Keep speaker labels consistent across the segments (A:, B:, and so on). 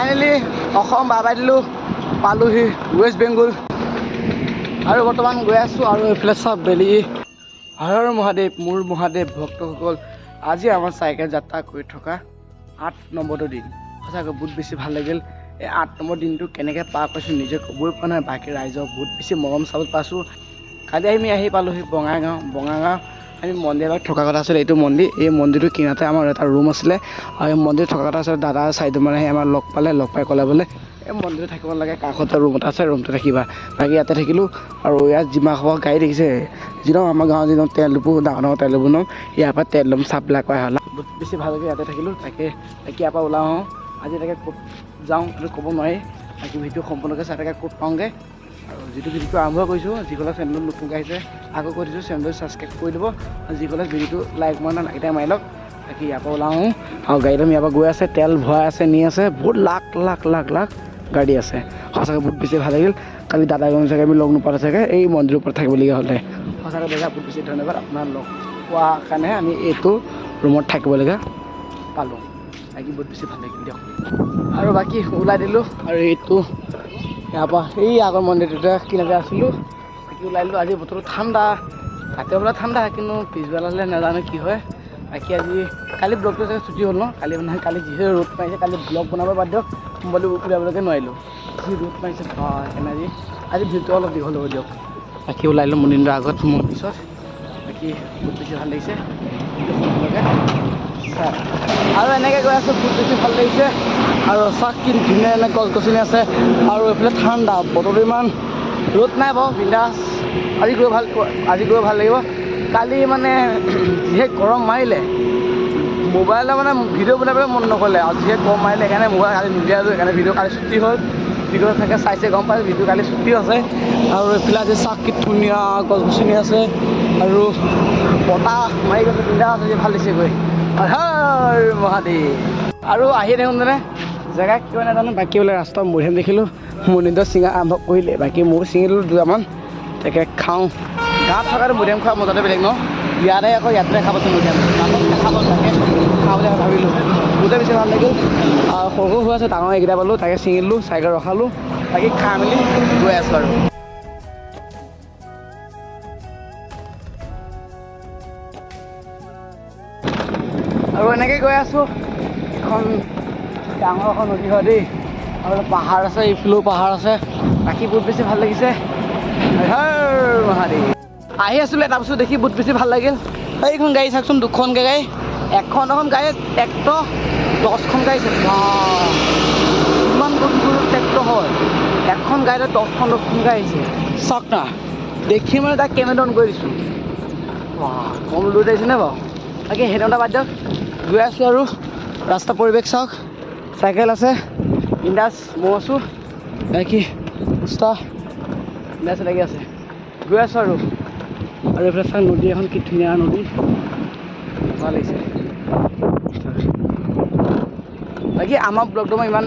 A: finally Assam বাবাই দিলোঁ পালোহি ৱেষ্ট বেংগল আৰু বৰ্তমান গৈ আছোঁ আৰু এইফালে চব বেলি হৰ হৰ মহাদেৱ মোৰ মহাদেৱ ভক্তসকল আজি আমাৰ চাইকেল যাত্ৰা কৰি থকা ৮ নম্বৰটো দিন সঁচাকৈ বহুত বেছি ভাল লাগিল এই ৮ নম্বৰ দিনটো কেনেকৈ পাৰ কৰিছোঁ নিজে ক'বই পৰা নাই বাকী ৰাইজক বহুত বেছি মৰম চাবলৈ পাইছোঁ কালি আমি আহি পালোহি বঙাইগাঁও আমি মন্দিৰ এভাগ থকা কথা আছিলে এইটো মন্দিৰ এই মন্দিৰটো কিনাৰতে আমাৰ এটা ৰুম আছিলে আৰু এই মন্দিৰ থকা কথা আছিলে দাদা চাৰিজনমান আহি আমাৰ লগ পাই ক'লে বোলে এই মন্দিৰত থাকিব লাগে কাষতে ৰুম এটা আছে ৰুমটো থাকিবা বাকী ইয়াতে থাকিলোঁ আৰু ইয়াত যিমান সৰহ গাড়ী দেখিছে যিমান আমাৰ গাঁৱৰ যিমান তেল ডিপু ডাঙৰ ডাঙৰ তেল ডিপু ইয়াৰ পৰা তেল ল'ম চাপ্লাই কৰা হ'ল বহুত বেছি ভাল লাগে ইয়াতে থাকিলোঁ তাকে ইয়াৰ পৰা ওলাওঁ আজি তাকে ক'ত যাওঁ সেইটো ক'ব নোৱাৰি বাকী ভিডিঅ' সম্পূৰ্ণকৈ চাই তাকে ক'ত পাওঁগৈ আৰু যিটো ভিডিঅ'টো আৰম্ভ কৰিছোঁ যিসকলে চেনেলত নতুনকৈ আহিছে আকৌ কৈ দিছোঁ চেনেলটো ছাবস্ক্ৰাইব কৰি দিব যিসকলে ভিডিঅ'টো লাইক মৰা নাই লাইক এটা মাৰি লওক বাকী ইয়াৰ পৰা ওলাওঁ আৰু গাড়ীটো ইয়াৰ পৰা গৈ আছে তেল ভৰাই আছে নি আছে বহুত লাখ গাড়ী আছে সঁচাকৈ বহুত বেছি ভাল লাগিল কালি দাদা গম চাগে আমি লগ নোপোৱা চাগে এই মন্দিৰৰ ওপৰত থাকিবলগীয়া হ'লে সঁচাকৈ দাদা বহুত বেছি ধন্যবাদ আপোনাৰ লগ পোৱাৰ কাৰণে আমি এইটো ৰুমত থাকিবলগীয়া পালোঁ বাকী বহুত বেছি ভাল লাগিল দিয়ক আৰু বাকী ওলাই দিলোঁ আৰু এইটো ইয়াৰ পৰা এই আগৰ মন্দিৰটোতে কিনাতে আছিলোঁ বাকী ওলাই দিলোঁ আজি বতৰটো ঠাণ্ডা ৰাতিপুৱা ঠাণ্ডা কিন্তু পিছবেলালৈ নাজানো কি হয় বাকী আজি কালি ব্লগটো চাগে ছুটি হ'ল ন কালি যিহে ৰ'দ মাৰিছে কালি ব্লগ বনাব বাদ দিয়ক মোবাইলটো উলিয়াবলৈকে নোৱাৰিলোঁ যি ৰ'দ মাৰিছে সেইকাৰণে আজি ভিডিঅ'টো অলপ দীঘল হ'ব দিয়ক বাকী ওলাই দিলোঁ মন্দিৰৰ আগত মোৰ পিছত বাকী বহুত বেছি ভাল লাগিছে আৰু এনেকৈ গৈ আছোঁ বহুত বেছি ভাল লাগিছে আৰু চাক কি ধুনীয়া এনে গছ গছনি আছে আৰু এইফালে ঠাণ্ডা বতৰটো ইমান ৰ'দ নাই বাৰু বিন্দাছ আজি গৈ ভাল লাগিব কালি মানে যিহে গৰম মাৰিলে মোবাইলে মানে ভিডিঅ' বনাবলৈ মন নকৰিলে আৰু যিহে গৰম মাৰিলে সেইকাৰণে মোবাইল কালি নিদিয়ালোঁ সেইকাৰণে ভিডিঅ' কালি ছুটি হ'ল ভিডিঅ' থাকে চাইছে গম পাইছে ভিডিঅ' কালি ছুটি আছে আৰু এইফালে আজি চাক কি ধুনীয়া গছ গছনি আছে আৰু বতাহ মাৰি গৈছে বিন্দাছ আজি ভাল দিছে গৈ হৰ মহাদেৱ আৰু আহি থাকোঁতেনে জেগা কিয় নাজানো বাকী বোলে ৰাস্তাৰ মৰিধান দেখিলোঁ মোৰ নিজৰ ছিঙা আৰম্ভ কৰিলে বাকী মোৰ ছিঙিলোঁ দুটামান তাকে খাওঁ গাঁৱত থকাটো মৰিধান খোৱা মজাতে বেলেগ ন ইয়াতে খাবচোন মৰিধান খাব তাকে খাওঁ বুলি ভাবিলোঁ বহুতে বেছি ভাল লাগিল আৰু সৰু হৈ আছে ডাঙৰ এইকেইটা পালোঁ তাকে ছিঙিলোঁ চাইকেল ৰখালোঁ বাকী খাই মেলি গৈ আছোঁ আৰু এনেকৈ গৈ আছোঁ এখন ডাঙৰ এখন নদী হয় দেই আৰু পাহাৰ আছে এইফালেও পাহাৰ আছে বাকী বহুত বেছি ভাল লাগিছে হৰ মহাদেৱ আহি আছিলোঁ এটা বস্তু দেখি বহুত বেছি ভাল লাগিল এইখন গাড়ী চাওকচোন দুখনকৈ গাড়ী এখন গাড়ীত ট্ৰেক্টৰ 10খন গাড়ী আছে ইমান গধুৰ ট্ৰেক্টৰ হয় এখন গাড়ীতে 10খন গাড়ী আহিছে চাওক না দেখি মানে তাক কেমেৰা অন কৰি দিছোঁ কম লৈ আহিছেনে বাৰু বাকী সেইদিনা বাদ দিয়ক গৈ আছোঁ আৰু ৰাস্তা পৰিৱেশ চাওক চাইকেল আছে বিন্দাছ মই আছোঁ বাকী উস্তা বিন্দাছ লাগি আছে গৈ আছোঁ আৰু এইফালে চাওক নদী এখন কি ধুনীয়া নদী ভাল লাগিছে বাকী আমাৰ ব্লগটো মই ইমান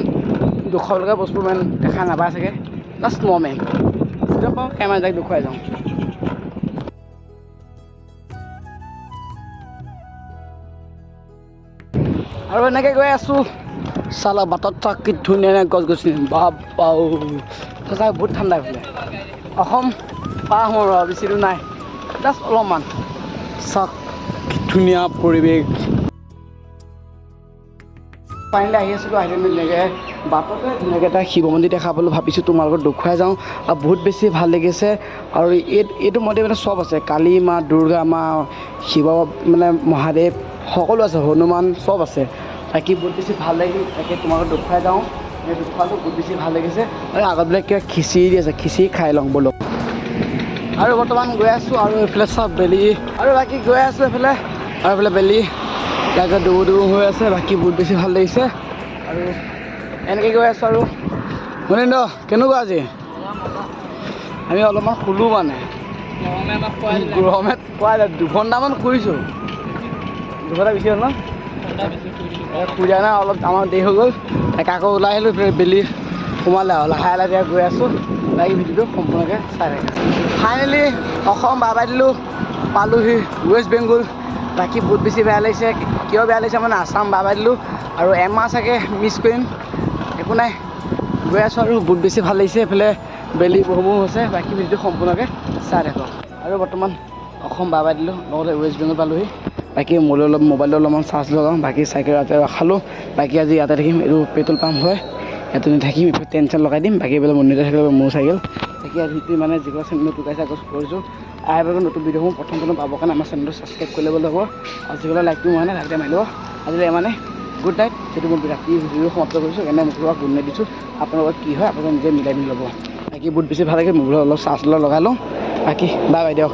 A: দুখ লগা বস্তু ইমান দেখা নাপায় চাগে জাষ্ট নৰ্মেল যেতিয়া পাওঁ কেমেৰা যাক দেখুৱাই যাওঁ আৰু এনেকৈ গৈ আছোঁ চালা বাটত চাক কি ধুনীয়া গছ গছনি বাও সঁচাকৈ বহুত ঠাণ্ডা এইফালে অসম পাৰ আহোঁ আৰু বেছি দূৰ নাই জাষ্ট অলপমান চাক কি ধুনীয়া পৰিৱেশ ফাইনেলি আহি আছিলোঁ আহি ধুনীয়াকৈ বাটতে ধুনীয়াকৈ এটা শিৱ মন্দিৰ দেখা পালোঁ ভাবিছোঁ তোমালোকক দেখুৱাই যাওঁ আৰু বহুত বেছি ভাল লাগিছে আৰু এইটো মন্দিৰ মানে চব আছে কালী মা দুৰ্গা মা শিৱ মানে মহাদেৱ সকলো আছে হনুমান চব আছে বাকী বহুত বেছি ভাল লাগিল তাকে তোমালোকক দেখুৱাই যাওঁ দেখুৱাটো বহুত বেছি ভাল লাগিছে আৰু আগত বোলে কিবা খিচিৰি দি আছে খিচিৰি খাই লওঁ ব'লক আৰু বৰ্তমান গৈ আছোঁ আৰু এইফালে চব বেলি আৰু বাকী গৈ আছোঁ এইফালে আৰু এইফালে বেলি তাকে দৌৰ হৈ আছে বাকী বহুত বেছি ভাল লাগিছে আৰু এনেকৈ গৈ আছোঁ আৰু মনিন্দ কেনেকুৱা আজি আমি অলপমান শুলোঁ মানে গৰমে পোৱাই 2 ঘণ্টামান শুইছোঁ 2 ঘণ্টা বেছি হ'ল ন শুই যায় না অলপ আমাৰ দেৰি হৈ গ'ল তাকে আকৌ ওলাই আহিলোঁ বেলি সোমালে আৰু লাহে লাহে গৈ আছোঁ বাকী ভিডিঅ'টো সম্পূৰ্ণকৈ চাই থাকে ফাইনেলি অসম বাবাই দিলোঁ পালোহি ৱেষ্ট বেংগল বাকী বহুত বেছি বেয়া লাগিছে কিয় বেয়া লাগিছে মানে আছাম বাবাই দিলোঁ আৰু এমাহ চাগে মিছ কৰিম একো একো নাই গৈ আছোঁ আৰু বহুত বেছি ভাল লাগিছে এইফালে বেলি বহু হৈছে বাকী ভিডিঅ'টো সম্পূৰ্ণকৈ চাই থাকক আৰু বৰ্তমান অসম বাই দিলোঁ লগতে ৱেষ্ট বেংগল পালোহি বাকী মোবাইলটো অলপমান চাৰ্জ লগাওঁ বাকী চাইকেল ইয়াতে ৰখালোঁ বাকী আজি ইয়াতে থাকিম এইটো পেট্ৰল পাম্প হয় ইয়াতে নাথাকিম এইফালে টেনশ্যন লগাই দিম বাকী এইফালে মন্দিৰতে থাকিব মোৰ চাইকেল বাকী আজি মানে যিকোনো চেনেলটো টুকাইছে আগত কৰিছোঁ আৰু নতুন ভিডিঅ'সমূহ প্ৰথম পাবৰ কাৰণে আমাৰ চেনেলটো ছাবস্ক্ৰাইব কৰি ল'ব লাগিব আৰু যিকোনো লাইকটো মানে লাইকটো মাৰি ল'ব আজিলৈ মানে গুড নাইট সেইটো মই ৰাতি ভিডিঅ' সমাপ্ত কৰিছোঁ এনে মোক গুড নাইট দিছোঁ আপোনালোকৰ কি হয় আপোনালোকে নিজে মিলাই মিলি ল'ব বাকী বহুত বেছি ভাল লাগে মোবাইলত অলপ চাৰ্জ লগাই লওঁ বাকী বাই বাই দিয়ক